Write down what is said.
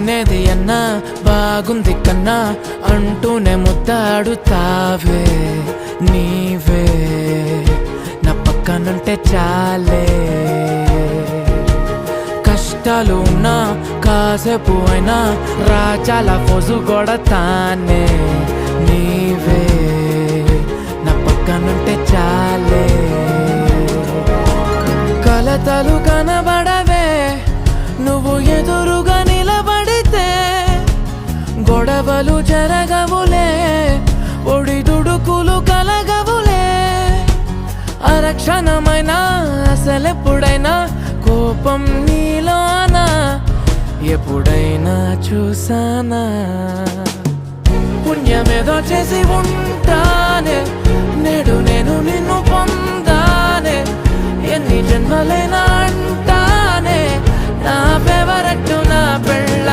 తినేది అన్నా బాగుంది కన్నా అంటూనే ముద్దాడుతావే నీవే నా పక్కనుంటే చాలే. కష్టాలు ఉన్నా కాసేపు అయినా రాజాల ఫోజు కొడతానే నీవే నా పక్కనుంటే చాలే. కలతలు కనబడవే నువ్వు ఎదురుగా నిలబడితే, గొడవలు జరగవులే ఒడిదుడుకులు కలగవులే. అరక్షణమైనా అసలెప్పుడైనా కోపం నీలోనా ఎప్పుడైనా చూసానా? పుణ్యమేదో చేసి ఉంటానే నేడు నేను నిన్ను పొందానే. ఎన్ని జన్మలైనా అంటానే నా ఫేవరెట్ నా పెళ్ళ